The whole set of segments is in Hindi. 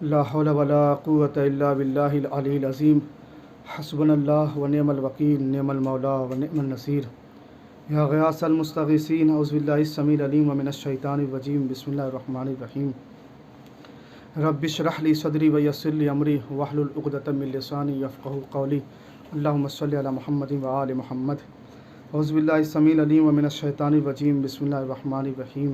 ला हौला वला कुव्वता इल्ला बिल्लाहिल अलील अज़ीम। हस्बुनल्लाह व निअमल वकील निअमल मौला व निअमन नसीर। या ग़ियासल मुस्तग़ीसीन औज़ु बिल्लाहिस समील अलीम व मिनश शैतानिर रजीम। बिस्मिल्लाहिर रहमानिर रहीम। रब्बि इश्रह ली सदरी व यस्सिर ली अमरी वहलुल उक़दतम मिन लिसानी यफ़क़हू क़ौली। अल्लाहुम्मा सल्लि अला मुहम्मदिन व आलि मुहम्मद। औज़ु बिल्लाहिस समील अलीम व मिनश शैतानिर रजीम। बिस्मिल्लाहिर रहमानिर रहीम।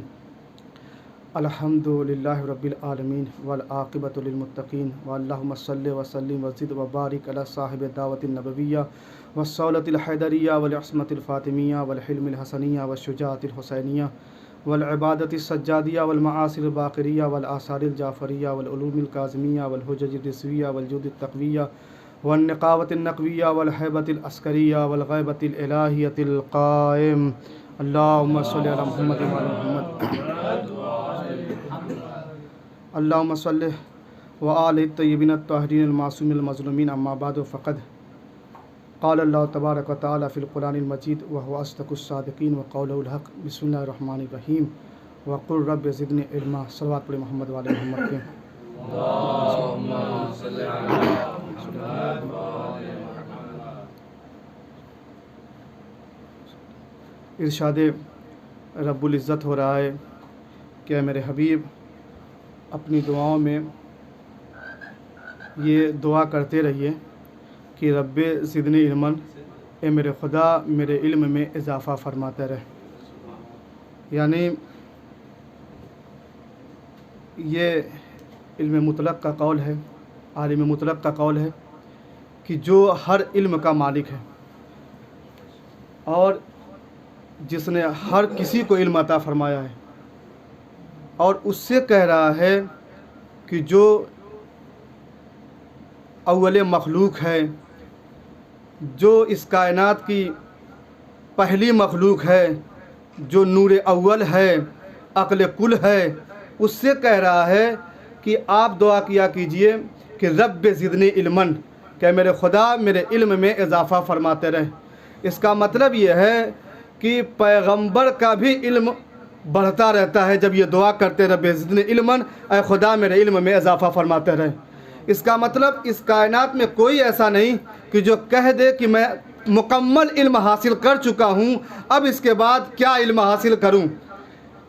अल्हम्दुलिल्लाहि रब्बिल आलमीन वल आक़िबतु लिल मुत्तक़ीन व अल्लाहुम्मा सल्लि व सल्लिम व ज़िद व बारिक अला साहिबि दावतिन नबविय्या व सौलतिल हैदरिय्या वल अस्मतिल फ़ातिमिय्या वल हिल्मिल हसनिय्या व शुजाअतिल हुसैनिय्या वल इबादतिस सज्जादिय्या वल मआसिरिल बाक़िरिय्या वल आसारिल जाफ़रिय्या वल उलूमिल काज़िमिय्या वल हुज्जजिर रिज़विय्या वल जुदित तक़विय्या वन निक़ावतिन नक़विय्या वल हैबतिल अस्करिय्या वल ग़ैबतिल इलाहियतिल क़ाइम। अल्लाहुम्मा सल्लि अला मुहम्मद व आलि मुहम्मद। अल्लाहुम्मा सल्लि व आलि तय्यबीन अत्ताहिरीन मासूमिल मज़लूमीन। अम्मा बाद फ़क़द क़ाल अल्लाहु तबारक व तआला फ़िल क़ुरआनिल मजीद व हुवा अस्दक़ुस सादिक़ीन व क़ौलुहुल हक़। बिस्मिल्लाहिर रहमानिर रहीम। व क़ुल रब्बि ज़िदनी इल्मा। सल्लल्लाहु अलैहि मोहम्मद व आलि मोहम्मद के। इरशाद रब्बुल इज़्ज़त हो रहा है कि मेरे हबीब अपनी दुआओं में ये दुआ करते रहिए कि रब्बे ज़िदनी इल्मन, ए मेरे खुदा मेरे इल्म में इजाफ़ा फरमाते रहे। यानी ये इल्म मुतलक़ का कौल है, आलिम मुतलक़ का कौल है कि जो हर इल्म का मालिक है और जिसने हर किसी को इल्म अता फ़रमाया है, और उससे कह रहा है कि जो अव्वल मखलूक है, जो इस कायनात की पहली मखलूक है, जो नूर अव्वल है, अक़ल कुल है, उससे कह रहा है कि आप दुआ किया कीजिए कि रब्बे ज़िदनी इल्मन, कि मेरे खुदा मेरे इल्म में इजाफ़ा फरमाते रहे। इसका मतलब ये है कि पैगंबर का भी इल्म बढ़ता रहता है जब ये दुआ करते रब्बे ज़िदनी इल्मन, ऐ खुदा मेरे इल्म में इजाफ़ा फरमाते रहे। इसका मतलब इस कायनात में कोई ऐसा नहीं कि जो कह दे कि मैं मुकम्मल इल्म हासिल कर चुका हूँ, अब इसके बाद क्या इल्म हासिल करूँ।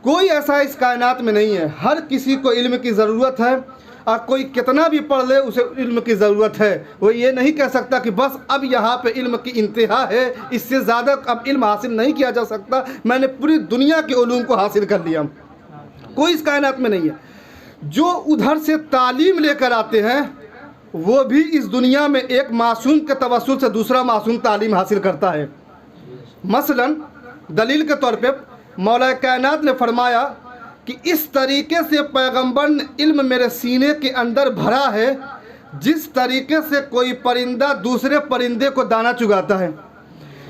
कोई ऐसा इस कायनात में नहीं है। हर किसी को इल्म की ज़रूरत है, और कोई कितना भी पढ़ ले उसे इल्म की ज़रूरत है। वो ये नहीं कह सकता कि बस अब यहाँ पे इल्म की इंतहा है, इससे ज़्यादा अब इल्म हासिल नहीं किया जा सकता, मैंने पूरी दुनिया के उलूम को हासिल कर लिया। कोई इस कायनात में नहीं है। जो उधर से तालीम लेकर आते हैं वो भी इस दुनिया में एक मासूम के तवस्सुल से दूसरा मासूम तालीम हासिल करता है। मसलन दलील के तौर पे मौला कायनात ने फरमाया कि इस तरीके से पैगंबर ने इल्म मेरे सीने के अंदर भरा है जिस तरीके से कोई परिंदा दूसरे परिंदे को दाना चुगाता है।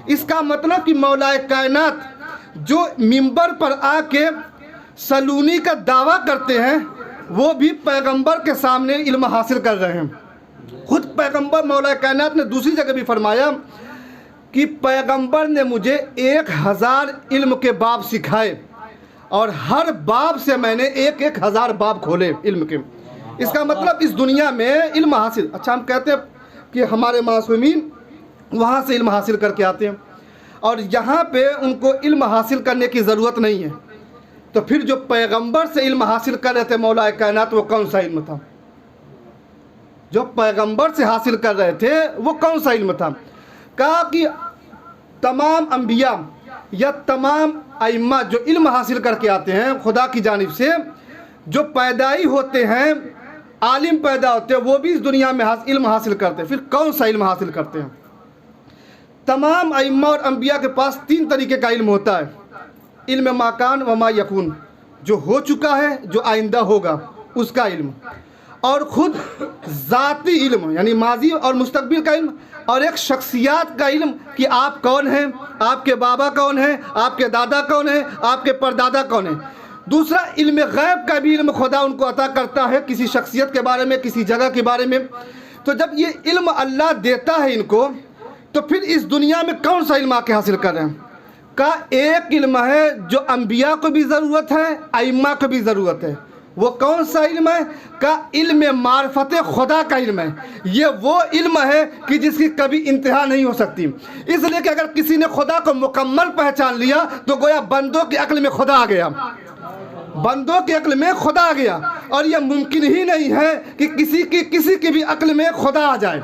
इसका मतलब कि मौला कायनात जो मिंबर पर आके सलूनी का दावा करते हैं वो भी पैगंबर के सामने इल्म हासिल कर रहे हैं। खुद पैगंबर मौला कायनात ने दूसरी जगह भी फरमाया कि पैगंबर ने मुझे 1000 इल्म के बाब सिखाए और हर बाब से मैंने 1000 बाब खोले इल्म के। इसका मतलब इस दुनिया में इल्म हासिल। अच्छा, हम कहते हैं कि हमारे मासूमीन वहाँ से इल्म हासिल करके आते हैं और यहाँ पे उनको इल्म हासिल करने की ज़रूरत नहीं है, तो फिर जो पैगंबर से इल्म हासिल कर रहे थे मौला कायनात, वो कौन सा इल्म था? जो पैगंबर से हासिल कर रहे थे वो कौन सा इल्म था? कहा कि तमाम अंबिया या तमाम अइम्मा जो इल्म हासिल करके आते हैं खुदा की जानिब से, जो पैदाई होते हैं, आलिम पैदा होते हैं, वो भी इस दुनिया में इल्म हासिल करते हैं। फिर कौन सा इल्म हासिल करते हैं? तमाम अइम्मा और अंबिया के पास 3 तरीके का इल्म होता है। इल्म माकान व मा यकून, जो हो चुका है, जो आइंदा होगा, उसका इल्म, और ख़ुद ज़ाती इल्म यानी माजी और मुस्तकबिल का इल्म, और एक शख्सियात का इल्म कि आप कौन हैं, आपके बाबा कौन हैं, आपके दादा कौन हैं, आपके परदादा कौन हैं। दूसरा इल्म गैब का भी इल्म खुदा उनको अता करता है किसी शख्सियत के बारे में, किसी जगह के बारे में। तो जब ये इल्म अल्लाह देता है इनको, तो फिर इस दुनिया में कौन सा इल्म आके हासिल कर रहे हैं? का एक इल्म है जो अंबिया को भी ज़रूरत है, अइम्मा को भी ज़रूरत है, वो कौन सा इल्म है? का इल्म मार्फत खुदा का इल्म है। ये वो इल्म है कि जिसकी कभी इंतहा नहीं हो सकती। इसलिए कि अगर किसी ने खुदा को मुकम्मल पहचान लिया तो गोया बंदों की अक्ल में खुदा आ गया, बंदों की अक्ल में खुदा आ गया। और यह मुमकिन ही नहीं है कि किसी की भी अक्ल में खुदा आ जाए।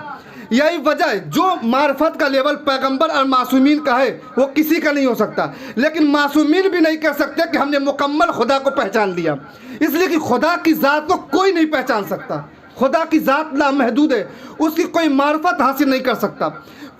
यही वजह है जो मार्फत का लेवल पैगंबर और मासूमीन का है वो किसी का नहीं हो सकता। लेकिन मासूमीन भी नहीं कह सकते कि हमने मुकम्मल खुदा को पहचान लिया, इसलिए कि खुदा की ज़ात को कोई नहीं पहचान सकता। खुदा की ज़ात लामहदूद है, उसकी कोई मार्फत हासिल नहीं कर सकता।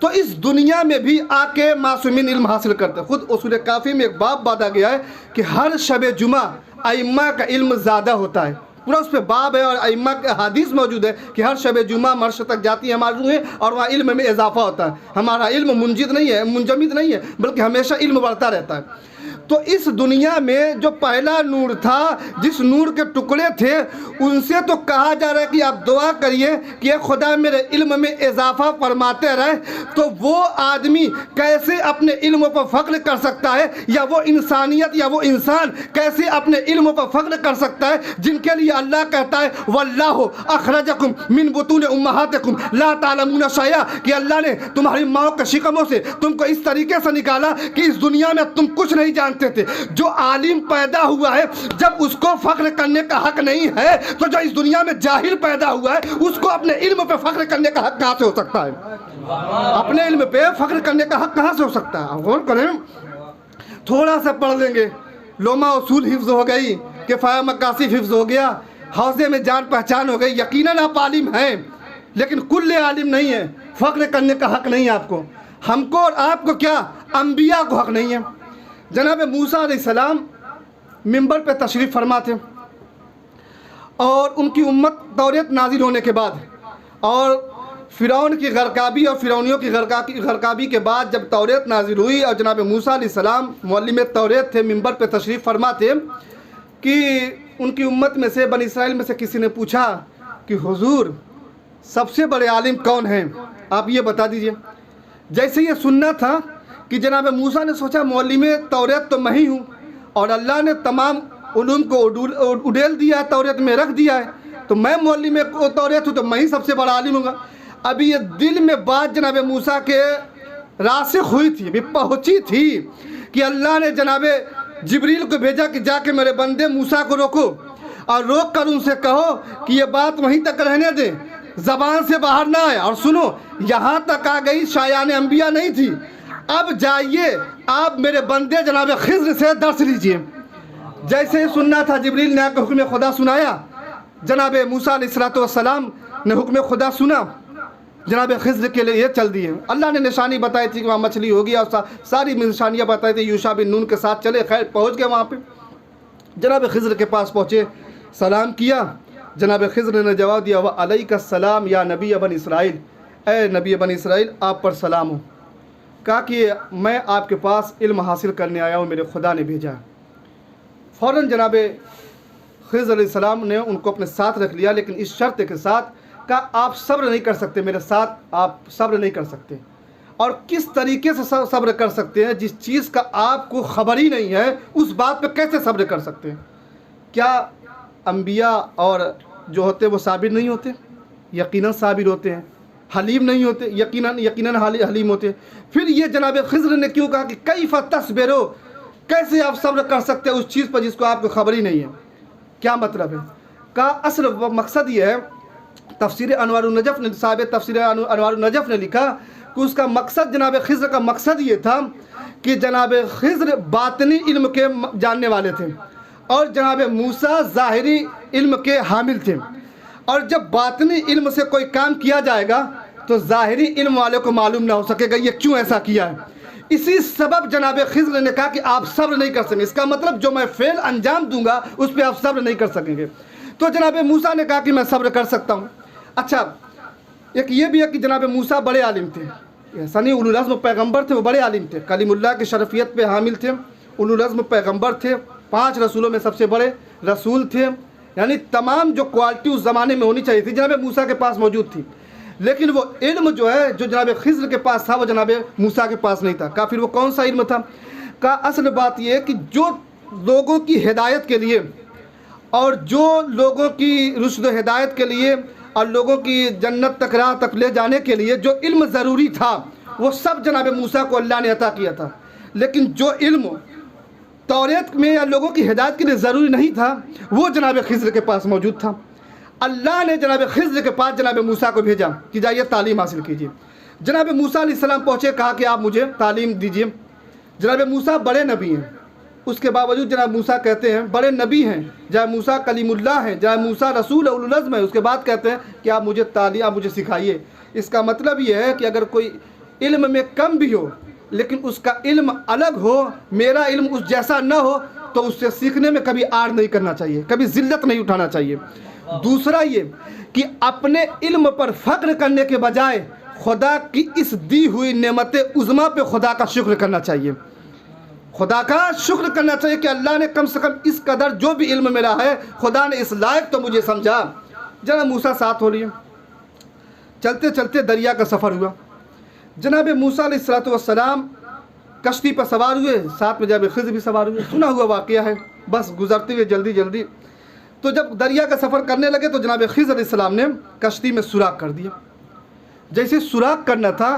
तो इस दुनिया में भी आके मासूमीन इल्म हासिल करते। खुद उसूल काफ़ी में एक बाब बांधा गया है कि हर शब जुमा अइम्मा का इल्म ज़्यादा होता है। पूरा उस पर बाब है और अइम्मा के हदीस मौजूद है कि हर शब जुमा मर्श तक जाती है हमारी रूहें और वहाँ इल्म में इजाफा होता है। हमारा इल्म मुंजिद नहीं है, मुंजमिद नहीं है, बल्कि हमेशा इल्म बढ़ता रहता है। तो इस दुनिया में जो पहला नूर था, जिस नूर के टुकड़े थे, उनसे तो कहा जा रहा है कि आप दुआ करिए कि खुदा मेरे इल्म में इजाफा फरमाते रहे। तो वो आदमी कैसे अपने इल्म पर फ़ख्र कर सकता है, या वो इंसानियत या वो इंसान कैसे अपने इल्म पर फ़ख्र कर सकता है जिनके लिए अल्लाह कहता है वल्लाहु अखरजकुम मिन बुतून उम्महातिकुम ला तालमूना शैया, कि अल्लाह ने तुम्हारी माओ के शिकमों से तुमको इस तरीके से निकाला कि इस दुनिया में तुम कुछ नहीं जानते थे। जो आलिम पैदा हुआ है जब उसको फख्र करने का हक नहीं है, तो जो इस दुनिया में जाहिल पैदा हुआ है उसको अपने इल्म पे फख्र करने का हक कहाँ से हो सकता है? अपने इल्म पे फख्र करने का हक कहाँ से हो सकता है? गौर करें, थोड़ा सा पढ़ लेंगे, लोमा उसूल हिफ्ज हो गई, किफ़ाया मकासिद हिफ्ज हो गया, हौजे में जान पहचान हो गई। यकीनन आप आलिम हैं, लेकिन कुल्ले आलिम नहीं है। फख्र करने का हक नहीं है आपको, हमको और आपको क्या, अंबिया को हक नहीं है। जनाब मूसा अलैहिस्सलाम मिंबर पे तशरीफ़ फरमा थे और उनकी उम्मत तौरेत नाजिल होने के बाद और फ़िरौन की गरकाबी और फ़िरौनियों की गरकाबी के बाद जब तौरेत नाजिल हुई और जनाब मूसा अलैहिस्सलाम मुअल्लिम तौरेत थे, मिंबर पे तशरीफ़ फरमा थे, कि उनकी उम्मत में से बनी इसराइल में से किसी ने पूछा कि हुजूर सबसे बड़े आलिम कौन हैं, आप ये बता दीजिए। जैसे ये सुनना था कि जनाब मूसा ने सोचा मुअल्लिम तौरेत तो मैं ही हूँ और अल्लाह ने तमाम उलूम को उड़ेल दिया है, तौरेत में रख दिया है, तो मैं मुअल्लिम तौरेत हूँ तो मैं ही सबसे बड़ा आलिम हूँगा। अभी ये दिल में बात जनाब मूसा के रासिख हुई थी, अभी पहुँची थी कि अल्लाह ने जनाब जिब्रील को भेजा कि जाके मेरे बंदे मूसा को रोको और रोक कर उनसे कहो कि ये बात वहीं तक रहने दें, ज़बान से बाहर ना आए। और सुनो, यहाँ तक आ गई, शायान अंबिया नहीं थी। अब जाइए आप मेरे बंदे जनाब खिज़्र से दर्स लीजिए। जैसे ही सुनना था जिब्रील ने आकर हुक्म खुदा सुनाया, जनाब मूसा अलैहिस्सलाम ने हुक्म खुदा सुना, जनाब खिज़्र के लिए चल दिए। अल्लाह ने निशानी बताई थी कि वहाँ मछली होगी और सारी निशानियाँ बताई थी। यूशा बिन नून के साथ चले, खैर पहुँच गए वहाँ पे। जनाब खिज़्र के पास पहुँचे, सलाम किया। जनाब खिज़्र ने जवाब दिया व अलैका सलाम या नबी बनी इसराइल, ए नबी बनी इसराइल आप पर सलाम हो। कहा कि मैं आपके पास इल्म हासिल करने आया हूँ, मेरे खुदा ने भेजा। फ़ौरन जनाब खिज़्र अलैहिस्सलाम ने उनको अपने साथ रख लिया, लेकिन इस शर्त के साथ का आप सब्र नहीं कर सकते, मेरे साथ आप सब्र नहीं कर सकते। और किस तरीके से सब्र कर सकते हैं जिस चीज़ का आपको ख़बर ही नहीं है, उस बात पे कैसे सब्र कर सकते हैं? क्या अंबिया और जो होते वो साबिर नहीं होते? यकीनन साबिर होते हैं। हलीम नहीं होते? यकीनन हलीम होते। फिर ये जनाब खिज़्र ने क्यों कहा कि कैफ़ तस्बिरो, कैसे आप सब्र कर सकते हैं उस चीज़ पर जिसको आपको ख़बर ही नहीं है? क्या मतलब है? का असल मकसद ये है, तफसीर अनवारुन नजफ़ ने, साहिब तफसीर अनवारुन नजफ़ ने लिखा कि उसका मकसद, जनाब खिज़्र का मकसद ये था कि जनाब खिज़्र बातनी इल्म के जानने वाले थे और जनाब मूसा ज़ाहिरी इल्म के हामिल थे। और जब बातनी इल्म से कोई काम किया जाएगा तो ज़ाहिरी इल्म वाले को मालूम ना हो सकेगा ये क्यों ऐसा किया है। इसी सबब जनाब खिज़्र ने कहा कि आप सब्र नहीं कर सकेंगे, इसका मतलब जो मैं फ़ेल अंजाम दूंगा उस पर आप सब्र नहीं कर सकेंगे। तो जनाब मूसा ने कहा कि मैं सब्र कर सकता हूँ। अच्छा, एक ये भी है कि जनाब मूसा बड़े आलिम थे, सनी उलुल अज़्म पैगम्बर थे, वो बड़े आलिम थे, कलीमुल्लाह की शरफ़ियत पे हामिल थे, उलुल अज़्म पैगम्बर थे, 5 रसूलों में सबसे बड़े रसूल थे। यानी तमाम जो क्वालिटी उस ज़माने में होनी चाहिए थी जनाब मूसा के पास मौजूद थी। लेकिन वो इल्म जो है जो जनाब खिज़्र के पास था वो जनाब मूसा के पास नहीं था। का फिर वो कौन सा इल्म था? का असल बात ये है कि जो लोगों की हिदायत के लिए और जो लोगों की रुश्द हिदायत के लिए और लोगों की जन्नत तक राह तक ले जाने के लिए जो इल्म ज़रूरी था वो सब जनाब मूसा को अल्लाह ने अता किया था। लेकिन जो इल्म तौरेत में या लोगों की हिदायत के लिए ज़रूरी नहीं था वो जनाब खिज़्र के पास मौजूद था। अल्लाह ने जनाब खिज़्र के पास जनाब मूसा को भेजा कि जाइए तालीम हासिल कीजिए। जनाब मूसा अलैहिस्सलाम पहुँचे, कहा कि आप मुझे तालीम दीजिए। जनाब मूसा बड़े नबी हैं, उसके बावजूद जनाब मूसा कहते हैं बड़े नबी हैं, जनाब मूसा कलीमुल्लाह हैं, जनाब मूसा रसूल उल अज़्म है, उसके बाद कहते हैं कि आप मुझे तालीम, आप मुझे सिखाइए। इसका मतलब ये है कि अगर कोई इल्म में कम भी हो लेकिन उसका इल्म अलग हो, मेरा इल्म उस जैसा न हो, तो उससे सीखने में कभी आड़ नहीं करना चाहिए, कभी ज़िल्लत नहीं उठाना चाहिए। दूसरा ये कि अपने इल्म पर फ़ख्र करने के बजाय खुदा की इस दी हुई नेमत उज़्मा पे खुदा का शुक्र करना चाहिए, खुदा का शुक्र करना चाहिए कि अल्लाह ने कम से कम इस कदर जो भी इल्म मेरा है खुदा ने इस लायक तो मुझे समझा। जनाब मूसा साथ हो लिए, चलते चलते दरिया का सफ़र हुआ। जनाब मूसा अलैहिस्सलाम कश्ती पर सवार हुए, साथ में जनाब खिज़्र भी सवार हुए। सुना हुआ वाक़या है, बस गुजरते हुए जल्दी जल्दी। तो जब दरिया का सफ़र करने लगे तो जनाब खिज़्र अलैहिस्सलाम ने कश्ती में सुराख कर दिया। जैसे सुराख करना था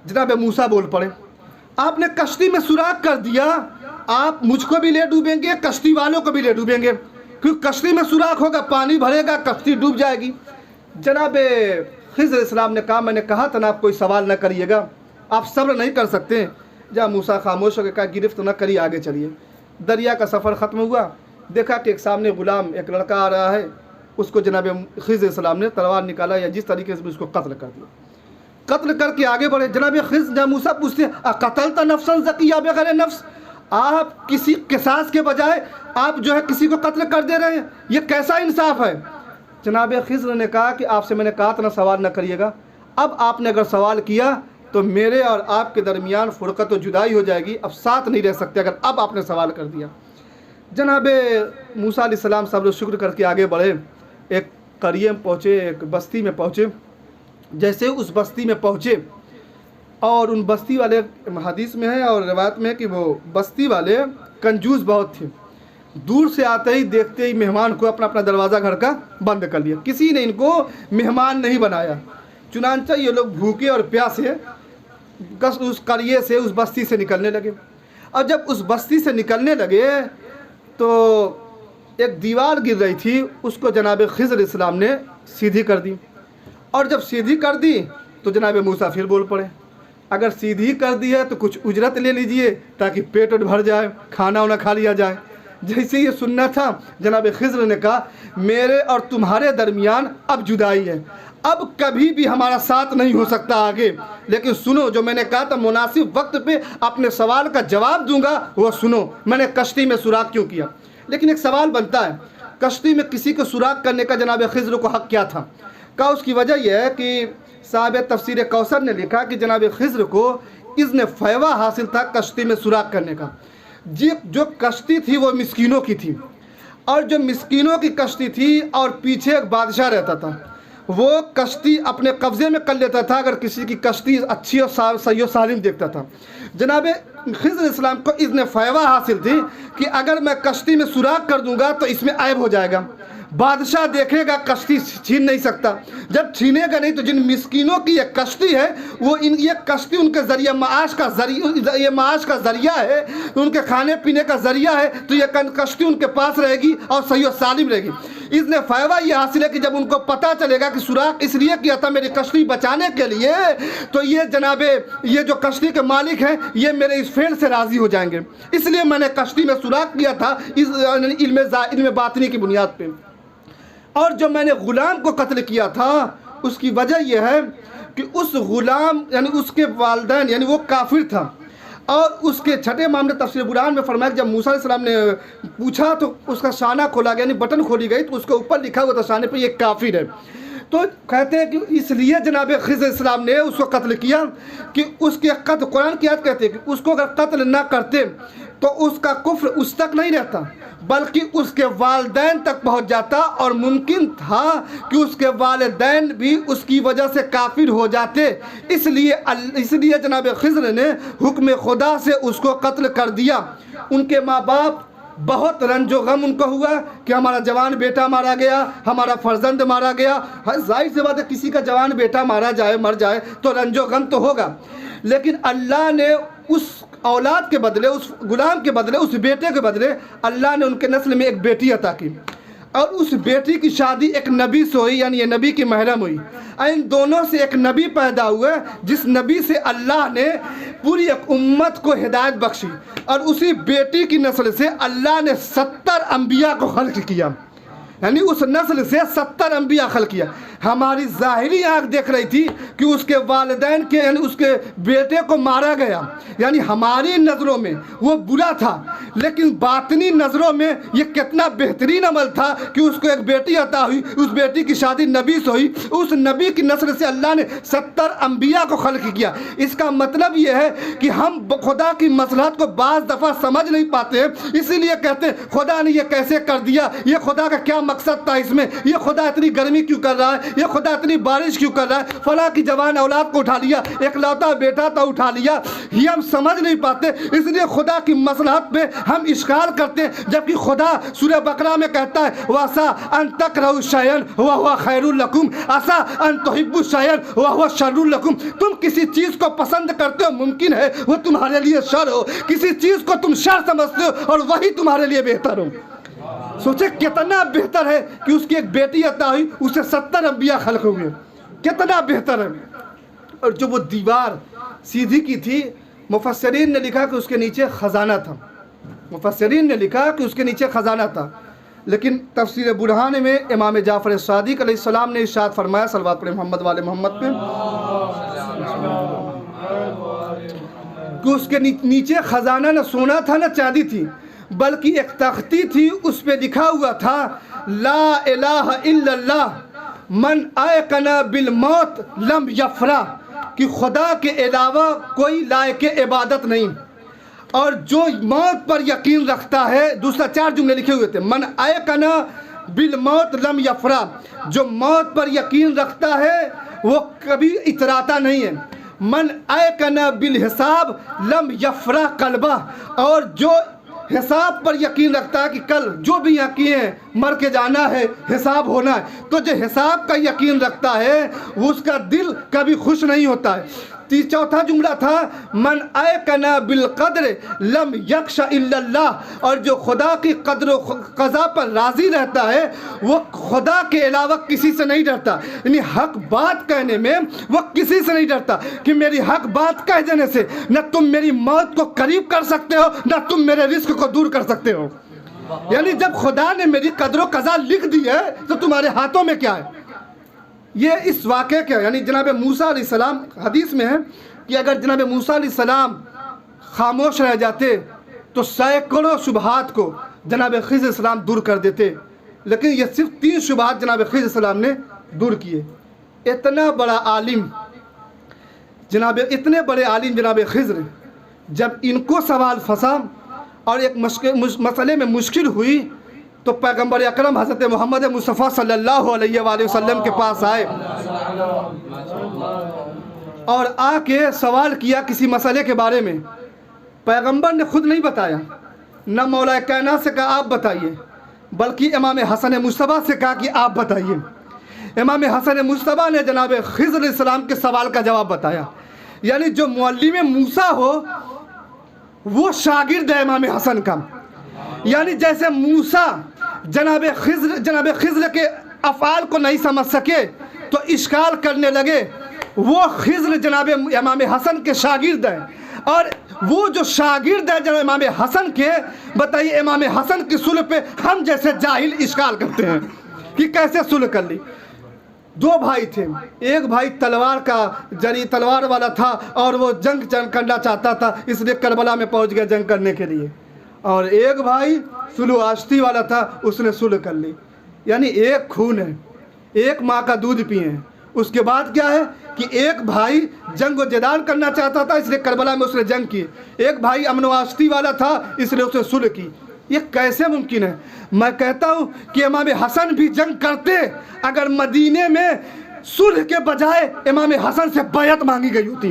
जनाब मूसा बोल पड़े, आपने कश्ती में सुराख कर दिया, आप मुझको भी ले डूबेंगे, कश्ती वालों को भी ले डूबेंगे, क्योंकि कश्ती में सुराख होगा, पानी भरेगा, कश्ती डूब जाएगी। जनाब खिज़्र अलैहिस्सलाम ने कहा, मैंने कहा था ना आप कोई सवाल न करिएगा, आप सब्र नहीं कर सकते। जब मूसा खामोश हो गए, कहा गिरफ्त न करिए, आगे चलिए। दरिया का सफ़र ख़त्म हुआ, देखा कि एक सामने गुलाम, एक लड़का आ रहा है, उसको जनाब खिज़्र अलैहिस्सलाम ने तलवार निकाला या जिस तरीके से उसको कत्ल कर दिया। कत्ल करके आगे बढ़े। जनाब खिज़्र मूसा पूछते हैं क़तलता नफ्सन ज़किय्या बग़ैर नफ्स, आप किसी क़िसास के बजाय आप जो है किसी को कत्ल कर दे रहे हैं, ये कैसा इंसाफ है। जनाब खिज़्र ने कहा कि आपसे मैंने कहा था ना सवाल न करिएगा, अब आपने अगर सवाल किया तो मेरे और आपके दरमियान फ़ुरक़त व जुदाई हो जाएगी, अब साथ नहीं रह सकते अगर अब आपने सवाल कर दिया। जनाब मूसा अलैहिस्सलाम सब्र शुक्र करके आगे बढ़े, एक करिए में पहुँचे, एक बस्ती में पहुँचे। जैसे उस बस्ती में पहुँचे और उन बस्ती वाले, हदीस में है और रिवायत में है कि वो बस्ती वाले कंजूस बहुत थे। दूर से आते ही देखते ही मेहमान को अपना अपना दरवाज़ा घर का बंद कर लिया, किसी ने इनको मेहमान नहीं बनाया। चुनांचा ये लोग भूखे और प्यासे उस करिए से, उस बस्ती से निकलने लगे। और जब उस बस्ती से निकलने लगे तो एक दीवार गिर रही थी, उसको जनाब खिज़्र अलैहिस्सलाम ने सीधी कर दी। और जब सीधी कर दी तो जनाब मूसा फिर बोल पड़े, अगर सीधी कर दी है तो कुछ उजरत ले लीजिए ताकि पेट भर जाए, खाना वाना खा लिया जाए। जैसे ये सुनना था, जनाब खिज़्र ने कहा मेरे और तुम्हारे दरमियान अब जुदाई है, अब कभी भी हमारा साथ नहीं हो सकता आगे। लेकिन सुनो, जो मैंने कहा था मुनासिब वक्त पे अपने सवाल का जवाब दूंगा वो सुनो, मैंने कश्ती में सुराख क्यों किया। लेकिन एक सवाल बनता है, कश्ती में किसी को सुराख करने का जनाब खिज़्र को हक़ क्या था। का उसकी वजह यह है कि साहिब तफसीर कौसर ने लिखा कि जनाब खिज़्र को इज़्न फ़ैवा हासिल था कश्ती में सुराख करने का। जो कश्ती थी वो मिस्कीनों की थी, और जो मिस्कीनों की कश्ती थी और पीछे एक बादशाह रहता था, वो कश्ती अपने कब्ज़े में कर लेता था अगर किसी की कश्ती अच्छी और सही और सालिम देखता था। जनाब खिज़्र अलैहिस्सलाम को इज़्न फ़ैवा हासिल थी कि अगर मैं कश्ती में सुराख कर दूंगा तो इसमें ऐब हो जाएगा, बादशाह देखेगा, कश्ती छीन नहीं सकता। जब छीनेगा नहीं तो जिन मिस्कीनों की ये कश्ती है वो ये कश्ती उनके ज़रिए माश का ज़रिया है, उनके खाने पीने का ज़रिया है, तो ये कश्ती उनके पास रहेगी और सही और सालिम रहेगी। इसने फ़ायदा ये हासिल है कि जब उनको पता चलेगा कि सुराख इसलिए किया था मेरी कश्ती बचाने के लिए, तो ये जनाबे ये जो कश्ती के मालिक हैं ये मेरे इस फेल से राज़ी हो जाएंगे, इसलिए मैंने कश्ती में सुराख किया था इस इल्म बातिनी की बुनियाद पे। और जो मैंने ग़ुलाम को कत्ल किया था उसकी वजह यह है कि उस ग़ुलाम यानी उसके वालिदैन यानी वो काफिर था, और उसके छठे मामले तफसीर कुरान में फरमाया कि जब मूसा अलैहिस्सलाम ने पूछा तो उसका शाना खोला गया, यानी बटन खोली गई, तो उसके ऊपर लिखा हुआ था शाने पे ये काफिर है। तो कहते हैं कि इसलिए जनाब खिज़्र अलैहिस्सलाम ने उसको कत्ल किया कि उसके कत्ल, कुरान की आयत कहते हैं कि उसको अगर कत्ल ना करते तो उसका कुफ्र उस तक नहीं रहता बल्कि उसके वालिदैन तक पहुंच जाता, और मुमकिन था कि उसके वालिदैन भी उसकी वजह से काफिर हो जाते। इसलिए जनाब खिज़्र ने हुक्म खुदा से उसको कत्ल कर दिया। उनके माँ बाप बहुत रंजो गम उनको हुआ कि हमारा जवान बेटा मारा गया, हमारा फर्जंद मारा गया। हर जाहिर सी बात है, किसी का जवान बेटा मारा जाए, मर जाए तो रंजो गम तो होगा। लेकिन अल्लाह ने उस औलाद के बदले, उस गुलाम के बदले, उस बेटे के बदले अल्लाह ने उनके नस्ल में एक बेटी अता की, और उस बेटी की शादी एक नबी से हुई, यानी ये नबी की महरम हुई। इन दोनों से एक नबी पैदा हुए, जिस नबी से अल्लाह ने पूरी एक उम्मत को हिदायत बख्शी, और उसी बेटी की नस्ल से अल्लाह ने 70 अंबिया को खल्क किया, यानी उस नस्ल से 70 अंबिया खल्क किया। हमारी ज़ाहिरी आँख देख रही थी कि उसके वालिदैन के, यानी उसके बेटे को मारा गया, यानी हमारी नज़रों में वो बुरा था, लेकिन बातनी नज़रों में ये कितना बेहतरीन अमल था कि उसको एक बेटी अता हुई, उस बेटी की शादी नबी से हुई, उस नबी की नस्ल से अल्लाह ने 70 अंबिया को खल्क किया। इसका मतलब ये है कि हम खुदा की मसलहत को बाज़ दफ़ा समझ नहीं पाते, इसीलिए कहते हैं खुदा ने ये कैसे कर दिया, ये खुदा का क्या मकसद था इसमें, ये खुदा इतनी गर्मी क्यों कर रहा है, ये खुदा इतनी बारिश क्यों कर रहा है, फला की जवान औलाद को उठा लिया, एक लौता बेटा तो उठा लिया। ये हम समझ नहीं पाते, इसलिए खुदा की मसलहत पे हम इश्काल करते हैं। जबकि खुदा सूरह बकरा में कहता है वासा अन तकरहु शैअन व हुवा खैरुल लकुम, आसा अन तुहिब्बु शैअन व हुवा शर्रुल लकुम। तुम किसी चीज़ को पसंद करते हो, मुमकिन है वो तुम्हारे लिए शर हो, किसी चीज़ को तुम शर समझते हो और वही तुम्हारे लिए बेहतर हो। सोचे कितना बेहतर है कि उसकी एक बेटी अता हुई, उसे 70 अंबिया खल्क हुए, कितना बेहतर है। और जो वो दीवार सीधी की थी, मुफस्सिरीन ने लिखा कि उसके नीचे ख़जाना था, मुफस्सिरीन ने लिखा कि उसके नीचे ख़जाना था। लेकिन तफसीर बुरहान में इमाम जाफ़र सादिक अलैहिस्सलाम ने इरशाद फरमाया, सल्लल्लाहु अलैहि मोहम्मद वाले मोहम्मद पे, कि उसके नीचे ख़जाना न सोना था न चांदी थी, बल्कि एक तख्ती थी, उस पे लिखा हुआ था ला इलाहा इल्लल्लाह मन आयकना बिल मौत लम यफरा, कि खुदा के अलावा कोई लायक इबादत नहीं, और जो मौत पर यकीन रखता है। दूसरा 4 जुमले लिखे हुए थे, मन आयकना बिल मौत लम यफरा, जो मौत पर यकीन रखता है वो कभी इतराता नहीं है। मन आयकना बिल हिसाब लम यफरा कल्बा, और जो हिसाब पर यकीन रखता है कि कल जो भी यहाँ किए हैं मर के जाना है, हिसाब होना है, तो जो हिसाब का यकीन रखता है वो उसका दिल कभी खुश नहीं होता है। चौथा जुमला था मन आयकना बिल कद्र लम यख्शा इल्लल्लाह, और जो खुदा की कद्र क़ज़ा पर राज़ी रहता है वो खुदा के अलावा किसी से नहीं डरता, यानी हक बात कहने में वो किसी से नहीं डरता कि मेरी हक बात कह देने से न तुम मेरी मौत को करीब कर सकते हो, न तुम मेरे रिस्क को दूर कर सकते हो। यानी जब खुदा ने मेरी कद्र क़ज़ा लिख दी है तो तुम्हारे हाथों में क्या है। ये इस वाक़े के, यानी जनाब मूसा अलैहिस्सलाम, हदीस में है कि अगर जनाब मूसा अलैहिस्सलाम खामोश रह जाते तो सैकड़ों शुबहात को जनाब खिज़र अलैहिस्सलाम दूर कर देते, लेकिन ये सिर्फ 3 शुबहात जनाब खिज़र अलैहिस्सलाम ने दूर किए। इतना बड़ा आलिम जनाब, इतने बड़े आलिम जनाब खिज़र, जब इनको सवाल फंसा और एक मसले में मुश्किल हुई तो पैगंबर अकरम हज़रत मोहम्मद मुस्तफ़ा सल्लल्लाहु अलैहि वसल्लम के पास आए और आके सवाल किया किसी मसले के बारे में। पैगंबर ने खुद नहीं बताया, न मौला कायनात से कहा आप बताइए, बल्कि इमाम हसन मुस्तफ़ा से कहा कि आप बताइए। इमाम हसन मुस्तफ़ा ने जनाब खिज़र अलैहिस्सलाम के सवाल का जवाब बताया। यानी जो मुअल्लिम मूसा हो वो शागिर्द है इमाम हसन का। यानी जैसे मूसा जनाब खिज़र के अफ़आल को नहीं समझ सके तो इश्काल करने लगे, वो खिज़र जनाब इमाम हसन के शागिर्द हैं। और वो जो शागिर्द है जनाब इमाम हसन के, बताइए इमाम हसन की सुलह पे हम जैसे जाहिल इश्काल करते हैं कि कैसे सुलह कर ली। 2 भाई थे, एक भाई तलवार वाला था और वो जंग करना चाहता था, इसलिए करबला में पहुंच गया जंग करने के लिए, और एक भाई सुलह आश्ती वाला था, उसने सुलह कर ली। यानी एक खून है, एक माँ का दूध पिए हैं। उसके बाद क्या है कि एक भाई जंग व जदाल करना चाहता था, इसलिए करबला में उसने जंग की। एक भाई अमन आश्ती वाला था, इसलिए उसने सुलह की। ये कैसे मुमकिन है। मैं कहता हूँ कि इमाम हसन भी जंग करते अगर मदीने में सुलह के बजाय इमाम हसन से बैयत मांगी गई होती।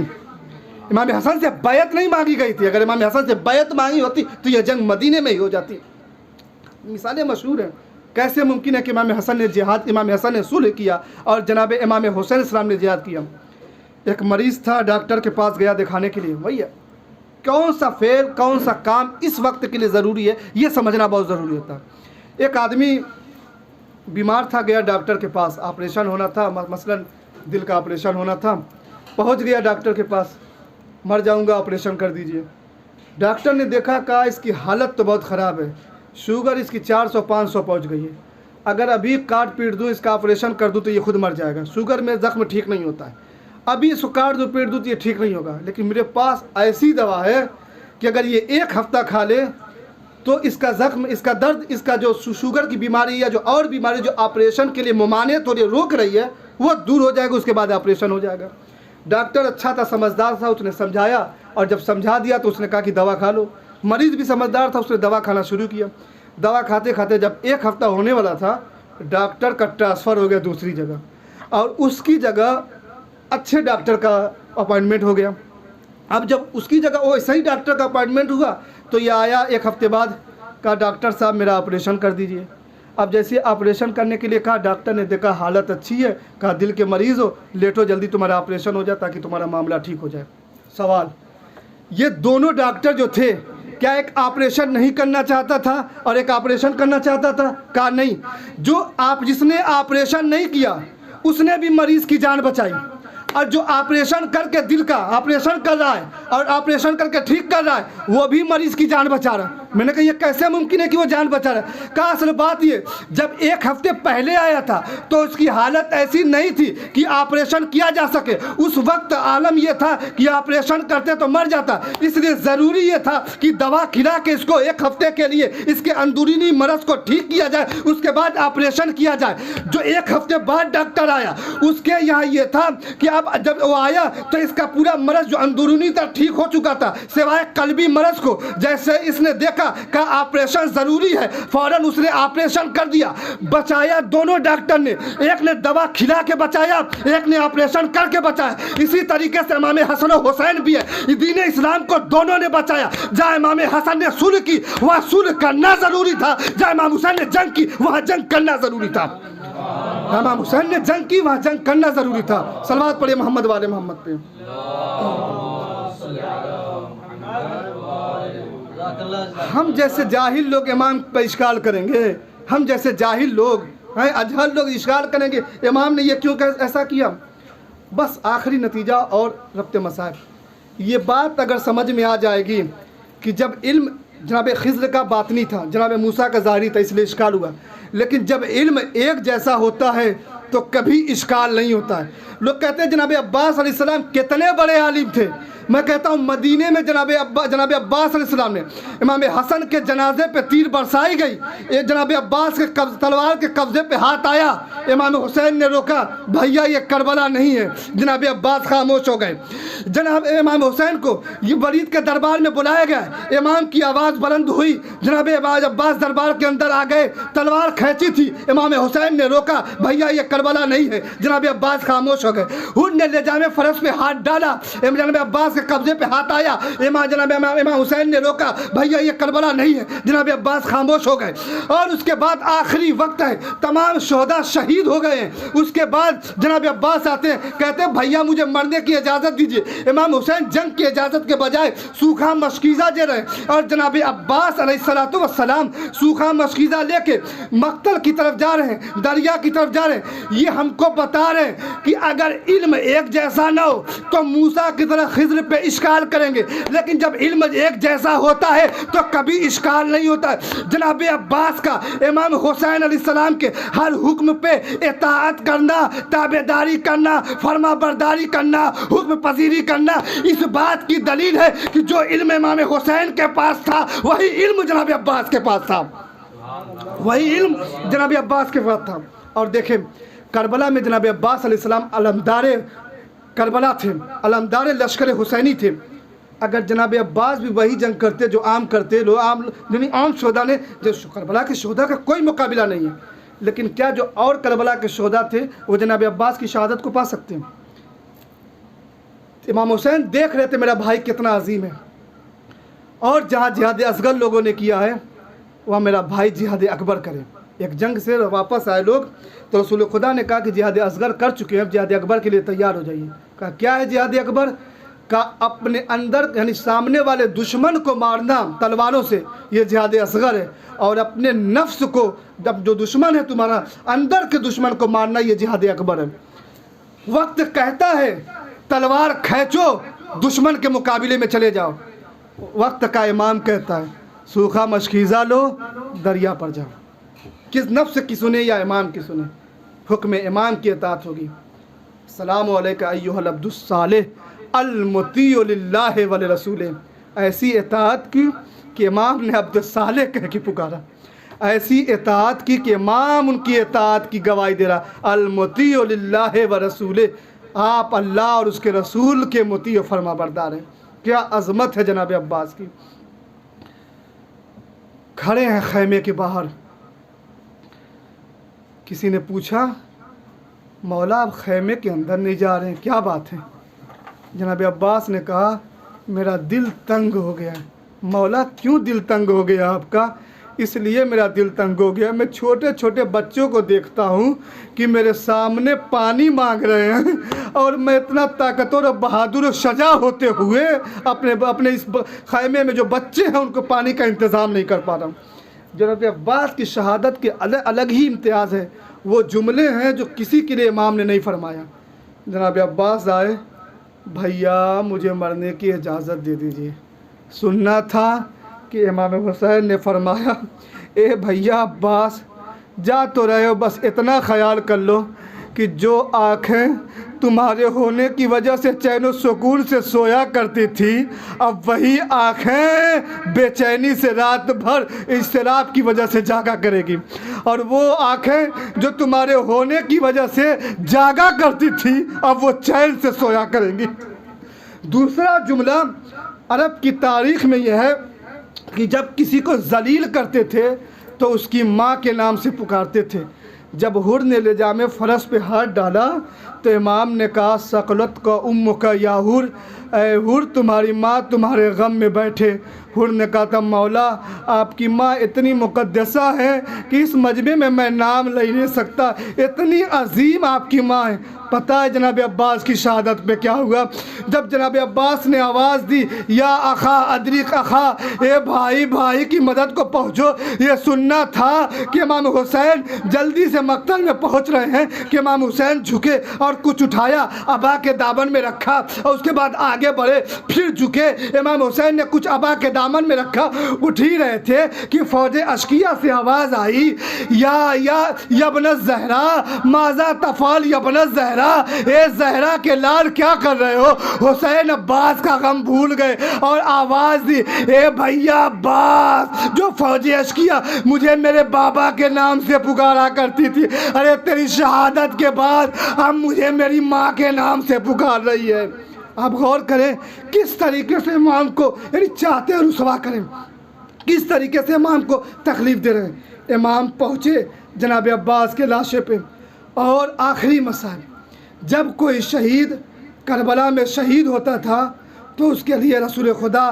इमाम हसन से बैयत नहीं मांगी गई थी, अगर इमाम हसन से बैयत मांगी होती तो यह जंग मदीने में ही हो जाती। मिसालें मशहूर हैं। कैसे मुमकिन है कि इमाम हसन ने जिहाद, इमाम हसन ने सुलह किया और जनाब इमाम हुसैन इस्लाम ने जिहाद किया। एक मरीज़ था, डॉक्टर के पास गया दिखाने के लिए। भैया कौन सा फ़ेल, कौन सा काम इस वक्त के लिए ज़रूरी है, ये समझना बहुत ज़रूरी होता है। एक आदमी बीमार था, गया डॉक्टर के पास, ऑपरेशन होना था, मसलन दिल का ऑपरेशन होना था। पहुंच गया डॉक्टर के पास, मर जाऊंगा, ऑपरेशन कर दीजिए। डॉक्टर ने देखा, कहा इसकी हालत तो बहुत ख़राब है, शुगर इसकी 400-500 पहुंच गई है, अगर अभी काट पीट दूँ, इसका ऑपरेशन कर दूँ तो ये खुद मर जाएगा। शुगर में ज़ख्म ठीक नहीं होता है, अभी इसको काट दूँ पीट दूँ तो ये ठीक नहीं होगा। लेकिन मेरे पास ऐसी दवा है कि अगर ये 1 हफ़्ता खा ले तो इसका ज़ख्म, इसका दर्द, इसका जो शुगर की बीमारी या जो और बीमारी जो ऑपरेशन के लिए मुमानियत थोड़ी रोक रही है वो दूर हो जाएगा, उसके बाद ऑपरेशन हो जाएगा। डॉक्टर अच्छा था, समझदार था, उसने समझाया और जब समझा दिया तो उसने कहा कि दवा खा लो। मरीज़ भी समझदार था, उसने दवा खाना शुरू किया। दवा खाते खाते जब 1 हफ़्ता होने वाला था, डॉक्टर का ट्रांसफ़र हो गया दूसरी जगह और उसकी जगह अच्छे डॉक्टर का अपॉइंटमेंट हो गया। अब जब उसकी जगह वो सही डॉक्टर का अपॉइंटमेंट हुआ तो ये आया 1 हफ़्ते बाद, कहा डॉक्टर साहब मेरा ऑपरेशन कर दीजिए। अब जैसे ऑपरेशन करने के लिए कहा, डॉक्टर ने देखा हालत अच्छी है, कहा दिल के मरीज़ हो, लेटो जल्दी तुम्हारा ऑपरेशन हो जाए ताकि तुम्हारा मामला ठीक हो जाए। सवाल, ये दोनों डॉक्टर जो थे, क्या एक ऑपरेशन नहीं करना चाहता था और एक ऑपरेशन करना चाहता था? कहा नहीं, जिसने ऑपरेशन नहीं किया उसने भी मरीज़ की जान बचाई, और जो ऑपरेशन करके दिल का ऑपरेशन कर रहा है और ऑपरेशन करके ठीक कर रहा है वो भी मरीज़ की जान बचा रहा है। मैंने कहा ये कैसे मुमकिन है कि वो जान बचा रहा है? कहा असल बात ये, जब 1 हफ़्ते पहले आया था तो उसकी हालत ऐसी नहीं थी कि ऑपरेशन किया जा सके। उस वक्त आलम ये था कि ऑपरेशन करते तो मर जाता, इसलिए ज़रूरी ये था कि दवा खिला के इसको 1 हफ़्ते के लिए इसके अंदरूनी मरज़ को ठीक किया जाए, उसके बाद ऑपरेशन किया जाए। जो 1 हफ़्ते बाद डॉक्टर आया उसके यहाँ ये था कि अब जब वो आया तो इसका पूरा मरज़ जो अंदरूनी था ठीक हो चुका था, सिवाय कल्बी मरज़ को। जैसे इसने देखा का ऑपरेशन ज़रूरी है, फ़ौरन उसने ऑपरेशन कर दिया, बचाया दोनों डॉक्टर ने, एक ने दवा खिला के बचाया, एक ने ऑपरेशन करके बचाया। इसी तरीके से इमाम हसन और हुसैन भी है, दीन इस्लाम को दोनों ने बचाया। जहाँ इमाम हसन ने सुलह की वहाँ सुलह करना ज़रूरी था, जहाँ इमाम हुसैन ने जंग की वहाँ जंग करना ज़रूरी था। इमाम हुसैन ने जंग की वहाँ जंग करना ज़रूरी था। सलवात पढ़े मोहम्मद वाले मोहम्मद पे। हम जैसे जाहिल लोग इमाम पर इश्काल करेंगे, हम जैसे जाहिल लोग हैं, अजहल लोग इश्काल करेंगे इमाम ने ये क्यों ऐसा किया। बस आखिरी नतीजा और रब्ते मसाइब, ये बात अगर समझ में आ जाएगी कि जब इल्म जनाब खिज़्र का बातनी था, जनाब मूसा का ज़ाहिरी था, इसलिए इश्काल हुआ। लेकिन जब इल्म एक जैसा होता है तो कभी इश्काल नहीं होता है। लोग कहते हैं जनाब अब्बास अलैहिस्सलाम कितने बड़े आलिम थे। मैं कहता हूँ मदीने में जनाब अब्बास अलैहिस्सलाम ने इमाम हसन के जनाजे पे तीर बरसाई गई, ये जनाब अब्बास के तलवार के कब्जे पे हाथ आया, इमाम हुसैन ने रोका, भैया ये करबला नहीं है। जनाब अब्बास खामोश हो गए। जनाब इमाम हुसैन को ये वलीद के दरबार में बुलाया गया, इमाम की आवाज़ बुलंद हुई, जनाब अब्बास दरबार के अंदर आ गए, तलवार खींची थी, इमाम हुसैन ने रोका, भैया ये करबला नहीं है। जनाब अब्बास खामोश हो गए। हुन ने लेजामे फरस पे हाथ डाला, जनाब अब्बास के कब्जे पे हाथ आया, इमाम हुसैन ने रोका, भैया ये करबला नहीं है। जनाब अब्बास खामोश हो गए। और उसके बाद आखिरी वक्त है, तमाम शोहदा शहीद हो गए हैं। उसके बाद जनाब अब्बास आते हैं, कहते हैं भैया मुझे मरने की इजाज़त दीजिए। इमाम हुसैन जंग की इजाज़त के बजाय सूखा मशकीज़ा दे रहे हैं और जनाब अब्बास अलैहिस्सलाम सूखा मशकीज़ा लेके मक्तल की तरफ जा रहे हैं, दरिया की तरफ जा रहे हैं। ये हमको बता रहे हैं कि अगर इल्म एक जैसा ना हो तो मूसा की तरह खिज़्र पे इश्काल करेंगे, लेकिन जब इल्म एक जैसा होता है तो कभी इश्काल नहीं होता है। जनाब अब्बास का इमाम हुसैन अलैहिस्सलाम के हर हुक्म पे इताअत करना, ताबेदारी करना, फरमा बरदारी करना, हुक्म पजीरी करना, इस बात की दलील है कि जो इल्म इमाम हुसैन के पास था वही इल्म जनाब अब्बास के पास था, वही इल्म जनाब अब्बास के पास था। और देखें करबला में जनाब अब्बास अलैहिस्सलाम अलमदारे करबला थे, अलमदार लश्कर हुसैनी थे। अगर जनाब अब्बास भी वही जंग करते जो आम करते लोग, आम शोधा ने, जो करबला के शोधा का कोई मुकाबला नहीं है, लेकिन क्या जो और करबला के शोधा थे वो जनाब अब्बास की शहादत को पा सकते हैं? इमाम हुसैन देख रहे थे मेरा भाई कितना अजीम है। और जहाँ जिहाद असगर लोगों ने किया है वह मेरा भाई जिहाद अकबर करे। एक जंग से वापस आए लोग, तो रसूल खुदा ने कहा कि जिहाद असगर कर चुके हैं, अब जिहाद अकबर के लिए तैयार हो जाइए। कहा क्या है जिहाद अकबर? का अपने अंदर यानी सामने वाले दुश्मन को मारना तलवारों से, ये जिहाद असगर है। और अपने नफ्स को, जब जो दुश्मन है तुम्हारा अंदर के दुश्मन को मारना, ये जिहाद अकबर है। वक्त कहता है तलवार खींचो, दुश्मन के मुकाबले में चले जाओ। वक्त का इमाम कहता है सूखा मशकीज़ा लो, दरिया पर जाओ। किस नफ्स की सुने या इमाम की सुने? हुक्म इमाम की इताअत होगी। अस्सलामु अलैका अय्युहल अब्दुस सालिह अल मुतीउ लिल्लाहि व लिरसूलिहि। ऐसी इताअत की कि इमाम ने अब्दुल सालेह कह के पुकारा, ऐसी इताअत की कि इमाम उनकी इताअत की गवाही दे रहा। अल मुतीउ लिल्लाहि व रसूलिहि, आप अल्लाह और उसके रसूल के मुती फरमा बरदार हैं। क्या अज़मत है जनाब अब्बास की। खड़े हैं खैमे के बाहर। किसी ने पूछा मौला आप खैमे के अंदर नहीं जा रहे हैं, क्या बात है? जनाब अब्बास ने कहा मेरा दिल तंग हो गया है। मौला क्यों दिल तंग हो गया आपका? इसलिए मेरा दिल तंग हो गया, मैं छोटे छोटे बच्चों को देखता हूँ कि मेरे सामने पानी मांग रहे हैं और मैं इतना ताकतवर और बहादुर सजा होते हुए अपने इस खैमे में जो बच्चे हैं उनको पानी का इंतज़ाम नहीं कर पा रहा हूँ। जनाब अब्बास की शहादत के अलग अलग ही इम्तियाज़ है। वो जुमले हैं जो किसी के लिए इमाम ने नहीं फरमाया। जनाब अब्बास आए, भैया मुझे मरने की इजाज़त दे दीजिए। सुनना था कि इमाम हुसैन ने फरमाया ए भैया अब्बास जा तो रहे हो, बस इतना ख्याल कर लो कि जो आँखें तुम्हारे होने की वजह से चैन सुकून से सोया करती थी, अब वही आँखें बेचैनी से रात भर इज़्तिराब की वजह से जागा करेगी। और वो आँखें जो तुम्हारे होने की वजह से जागा करती थी, अब वो चैन से सोया करेंगी। दूसरा जुमला अरब की तारीख़ में यह है कि जब किसी को जलील करते थे तो उसकी माँ के नाम से पुकारते थे। जब हुर ने लेजामे फ़रस पे हाथ डाला तो इमाम ने कहा सकलत का उम्म का या हुर, ए हुर तुम्हारी माँ तुम्हारे गम में बैठे। हुर ने कहा था मौला आपकी माँ इतनी मुक़द्दसा है कि इस मजमे में मैं नाम ले नहीं सकता, इतनी अजीम आपकी माँ है। पता है जनाब अब्बास की शहादत पे क्या हुआ? जब जनाब अब्बास ने आवाज़ दी या अखा अदरिक अखा, ए भाई भाई की मदद को पहुँचो, ये सुनना था कि इमाम हुसैन जल्दी से मक्तल में पहुँच रहे हैं कि इमाम हुसैन झुके और कुछ उठाया, अबा के दामन में रखा और उसके बाद आगे बढ़े, फिर झुके, इमाम हुसैन ने कुछ अबा के दामन में रखा, उठ ही रहे थे कि फ़ौज अश्किया से आवाज़ आई या यबन ज़हरा माज़ा तफ़ाल यबन ज़हरा, ए ज़हरा के लाल क्या कर रहे हो? हुसैन अब्बास का गम भूल गए और आवाज़ दी ए भैया अब्बास, जो फ़ौज अश्किया मुझे मेरे बाबा के नाम से पुकारा करती थी, अरे तेरी शहादत के बाद अब मुझे मेरी माँ के नाम से पुकार रही है। आप गौर करें किस तरीके से इमाम को यानी चाहते हैं रुसवा करें, किस तरीके से इमाम को तकलीफ़ दे रहे हैं। इमाम पहुँचे जनाब अब्बास के लाशे पे और आखिरी मसाल, जब कोई शहीद करबला में शहीद होता था तो उसके लिए रसूल खुदा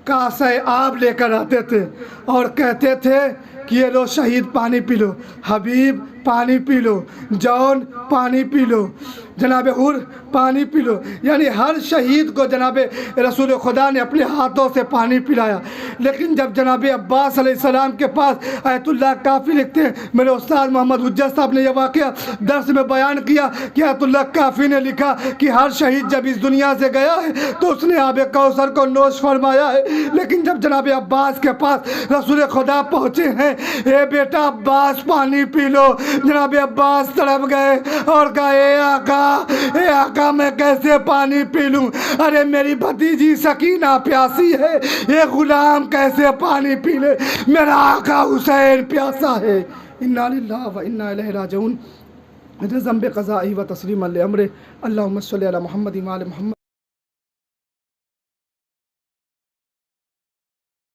कासे आब लेकर आते थे और कहते थे कि ये लो शहीद पानी पी लो, हबीब पानी पी लो, जौन पानी पी लो, जनाब हुर पानी पी लो। यानी हर शहीद को जनाब रसूल खुदा ने अपने हाथों से पानी पिलाया। लेकिन जब जनाब अब्बास अलैहिस्सलाम के पास आयतुल्लाह काफ़ी लिखते हैं, मेरे उस्ताद मोहम्मद हुज्जत साहब ने यह वाक़या दर्स में बयान किया कि आयतुल्लाह काफ़ी ने लिखा कि हर शहीद जब इस दुनिया से गया है तो उसने आब कौसर को नोश फरमाया है। लेकिन जब जनाब अब्बास के पास रसूल खुदा पहुँचे हैं, ए बेटा अब्बास पानी पी लो, जनाब अब्बास तड़प गए और कहा ए आका मैं कैसे पानी पी लूँ? अरे मेरी भतीजी सकीना प्यासी है, ये गुलाम कैसे पानी पी ले? मेरा आका हुसैन प्यासा है। इन्ना लिल्लाहि व इन्ना इलैहि राजिऊन। ज़म्बे क़ज़ाई व तस्लीम अल अम्रे। अल्लाहुम्मा सल्लि अला मुहम्मद व आले मुहम्मद।